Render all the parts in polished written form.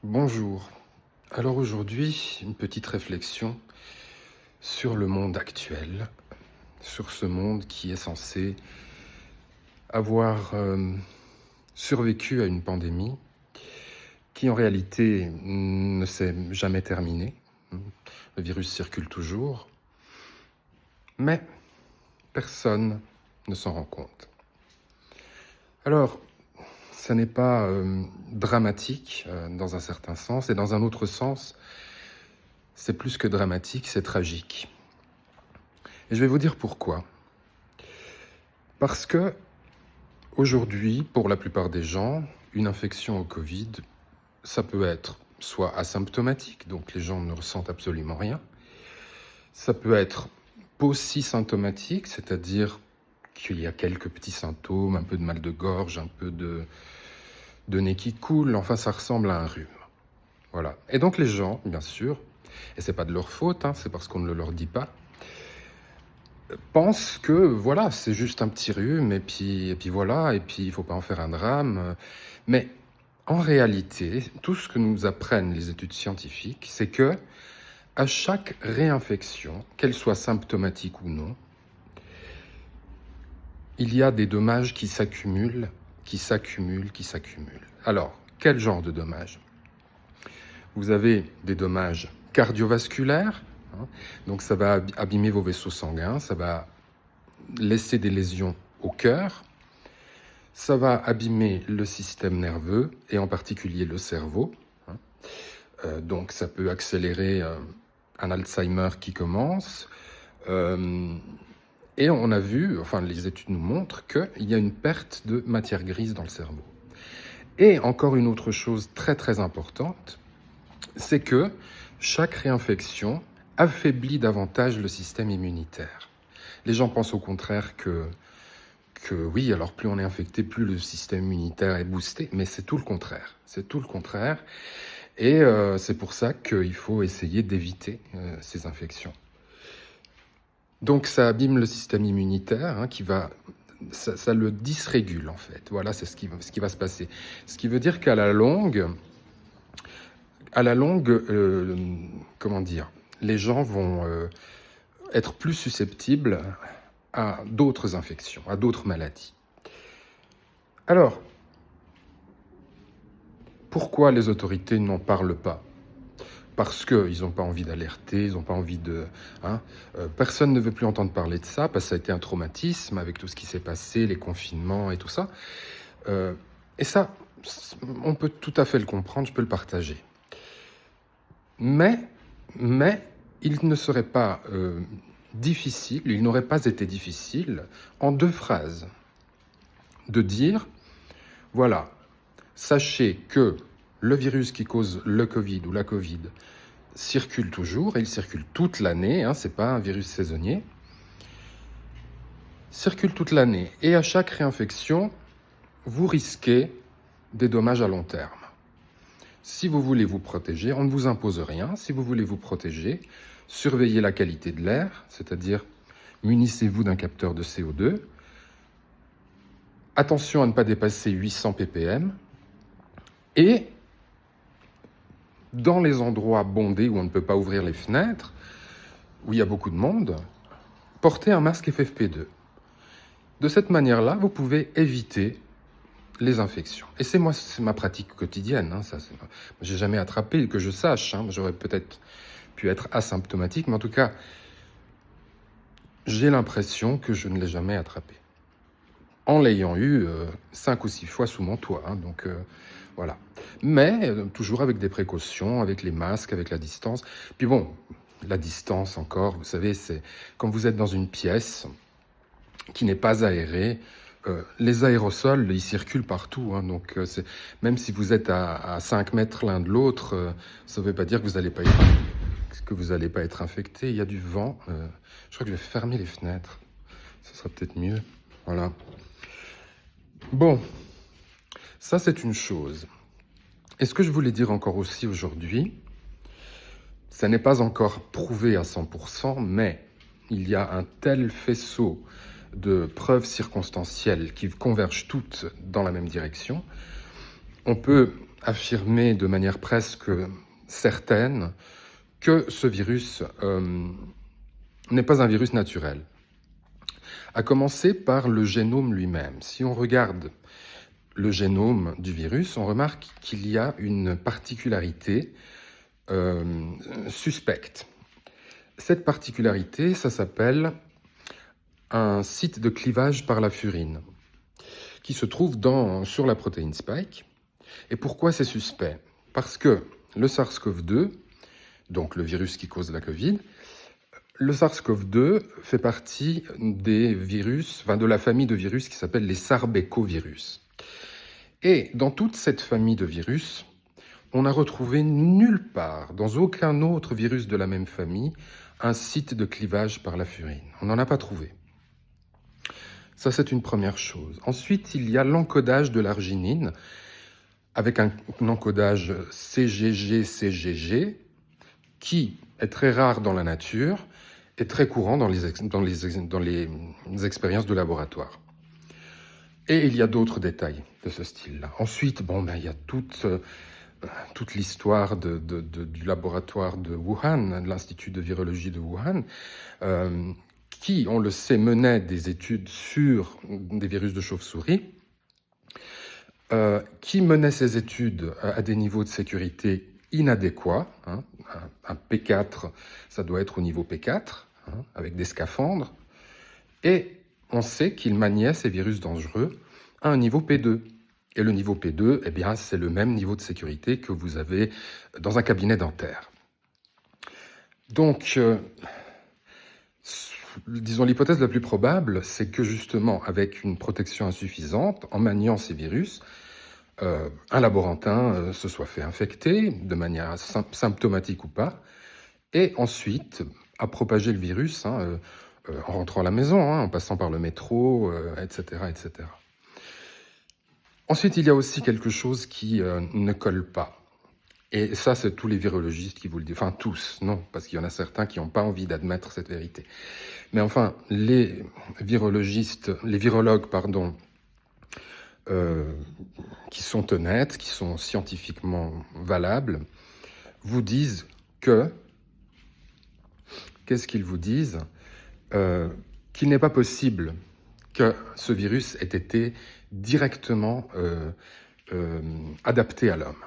Bonjour. Alors aujourd'hui, une petite réflexion sur le monde actuel, sur ce monde qui est censé avoir survécu à une pandémie qui en réalité ne s'est jamais terminée. Le virus circule toujours, mais personne ne s'en rend compte. Alors, ça n'est pas dramatique dans un certain sens, et dans un autre sens, c'est plus que dramatique, c'est tragique. Et je vais vous dire pourquoi. Parce que, aujourd'hui, pour la plupart des gens, une infection au Covid, ça peut être soit asymptomatique, donc les gens ne ressentent absolument rien. Ça peut être paucisymptomatique, c'est-à-dire qu'il y a quelques petits symptômes, un peu de mal de gorge, un peu de nez qui coule, enfin ça ressemble à un rhume. Voilà. Et donc les gens, bien sûr, et c'est pas de leur faute, c'est parce qu'on ne le leur dit pas, pensent que voilà, c'est juste un petit rhume, et puis voilà, et puis il faut pas en faire un drame. Mais en réalité, tout ce que nous apprennent les études scientifiques, c'est que à chaque réinfection, qu'elle soit symptomatique ou non, il y a des dommages qui s'accumulent, qui s'accumulent, qui s'accumulent. Alors, quel genre de dommages ? Vous avez des dommages cardiovasculaires, donc ça va abîmer vos vaisseaux sanguins, ça va laisser des lésions au cœur, ça va abîmer le système nerveux et en particulier le cerveau. Donc ça peut accélérer un Alzheimer qui commence. Et on a vu, enfin les études nous montrent qu'il y a une perte de matière grise dans le cerveau. Et encore une autre chose très très importante, c'est que chaque réinfection affaiblit davantage le système immunitaire. Les gens pensent au contraire que oui, alors plus on est infecté, plus le système immunitaire est boosté, mais c'est tout le contraire. C'est tout le contraire. Et c'est pour ça qu'il faut essayer d'éviter ces infections. Donc ça abîme le système immunitaire, ça le dysrégule en fait. Voilà, c'est ce qui va se passer. Ce qui veut dire qu'à la longue, comment dire, les gens vont être plus susceptibles à d'autres infections, à d'autres maladies. Alors, pourquoi les autorités n'en parlent pas ? Parce qu'ils n'ont pas envie d'alerter, ils n'ont pas envie de... personne ne veut plus entendre parler de ça, parce que ça a été un traumatisme avec tout ce qui s'est passé, les confinements et tout ça. Et ça, on peut tout à fait le comprendre, je peux le partager. Mais il ne serait pas difficile, il n'aurait pas été difficile, en 2 phrases, de dire, voilà, sachez que le virus qui cause le Covid ou la Covid circule toujours, et il circule toute l'année, c'est pas un virus saisonnier, circule toute l'année, et à chaque réinfection, vous risquez des dommages à long terme. Si vous voulez vous protéger, on ne vous impose rien. Si vous voulez vous protéger, surveillez la qualité de l'air, c'est-à-dire munissez-vous d'un capteur de CO2. Attention à ne pas dépasser 800 ppm. Et dans les endroits bondés où on ne peut pas ouvrir les fenêtres, où il y a beaucoup de monde, portez un masque FFP2. De cette manière-là, vous pouvez éviter les infections. Et c'est ma pratique quotidienne. J'ai jamais attrapé, que je sache. J'aurais peut-être pu être asymptomatique, mais en tout cas, j'ai l'impression que je ne l'ai jamais attrapé. En l'ayant eu 5 ou 6 fois sous mon toit. Donc voilà. Mais toujours avec des précautions, avec les masques, avec la distance. Puis bon, la distance encore, vous savez, c'est quand vous êtes dans une pièce qui n'est pas aérée, les aérosols, ils circulent partout. Donc même si vous êtes à 5 mètres l'un de l'autre, ça ne veut pas dire que vous n'allez pas être infecté. Il y a du vent. Je crois que je vais fermer les fenêtres. Ce sera peut-être mieux. Voilà. Bon, ça c'est une chose. Et ce que je voulais dire encore aussi aujourd'hui, ça n'est pas encore prouvé à 100%, mais il y a un tel faisceau de preuves circonstancielles qui convergent toutes dans la même direction. On peut affirmer de manière presque certaine que ce virus n'est pas un virus naturel. À commencer par le génome lui-même. Si on regarde le génome du virus, on remarque qu'il y a une particularité suspecte. Cette particularité, ça s'appelle un site de clivage par la furine, qui se trouve sur la protéine spike. Et pourquoi c'est suspect? Parce que le SARS-CoV-2, donc le virus qui cause la Covid, le SARS-CoV-2 fait partie des virus, de la famille de virus qui s'appelle les sarbecovirus. Et dans toute cette famille de virus, on n'a retrouvé nulle part, dans aucun autre virus de la même famille, un site de clivage par la furine. On n'en a pas trouvé. Ça, c'est une première chose. Ensuite, il y a l'encodage de l'arginine, avec un encodage CGG-CGG, qui est très rare dans la nature et très courant dans les expériences de laboratoire. Et il y a d'autres détails de ce style-là. Ensuite, il y a toute l'histoire du laboratoire de Wuhan, de l'Institut de virologie de Wuhan, qui, on le sait, menait des études sur des virus de chauve-souris, qui menait ces études à des niveaux de sécurité inadéquats. Un P4, ça doit être au niveau P4, avec des scaphandres. Et on sait qu'il maniait ces virus dangereux à un niveau P2. Et le niveau P2, c'est le même niveau de sécurité que vous avez dans un cabinet dentaire. Donc, disons, l'hypothèse la plus probable, c'est que justement, avec une protection insuffisante, en maniant ces virus, un laborantin se soit fait infecter, de manière symptomatique ou pas, et ensuite a propagé le virus en rentrant à la maison, en passant par le métro, etc., etc. Ensuite, il y a aussi quelque chose qui ne colle pas. Et ça, c'est tous les virologistes qui vous le disent. Enfin, tous, non, parce qu'il y en a certains qui n'ont pas envie d'admettre cette vérité. Mais enfin, les virologues, qui sont honnêtes, qui sont scientifiquement valables, vous disent qu'est-ce qu'ils vous disent? Qu'il n'est pas possible que ce virus ait été directement adapté à l'homme.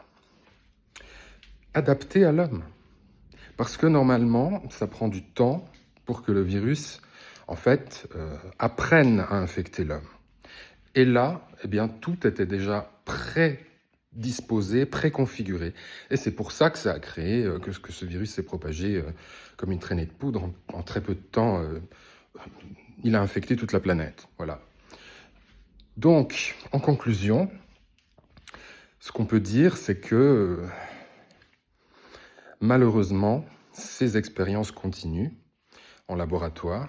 Adapté à l'homme. Parce que normalement, ça prend du temps pour que le virus, en fait, apprenne à infecter l'homme. Et là, tout était déjà prédisposé, préconfiguré. Et c'est pour ça que ça a créé, que ce virus s'est propagé comme une traînée de poudre. En très peu de temps, il a infecté toute la planète. Voilà. Donc, en conclusion, ce qu'on peut dire, c'est que malheureusement, ces expériences continuent en laboratoire.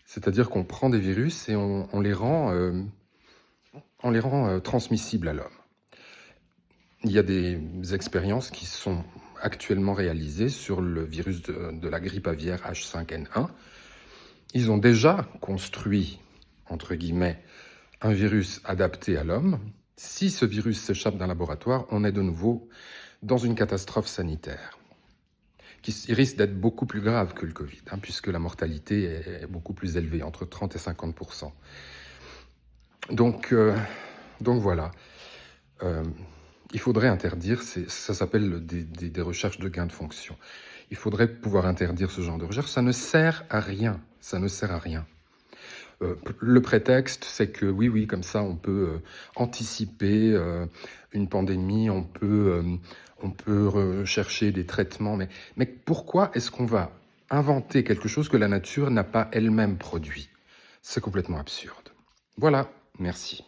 C'est-à-dire qu'on prend des virus et on les rend transmissibles à l'homme. Il y a des expériences qui sont actuellement réalisées sur le virus de la grippe aviaire H5N1. Ils ont déjà construit, entre guillemets, un virus adapté à l'homme. Si ce virus s'échappe d'un laboratoire, on est de nouveau dans une catastrophe sanitaire qui risque d'être beaucoup plus grave que le Covid, puisque la mortalité est beaucoup plus élevée, entre 30 et 50%. Donc voilà. Il faudrait interdire, ça s'appelle des recherches de gain de fonction. Il faudrait pouvoir interdire ce genre de recherche. Ça ne sert à rien. Ça ne sert à rien. Le prétexte, c'est que oui, comme ça, on peut anticiper une pandémie, on peut rechercher des traitements. Mais pourquoi est-ce qu'on va inventer quelque chose que la nature n'a pas elle-même produit? C'est complètement absurde. Voilà, merci.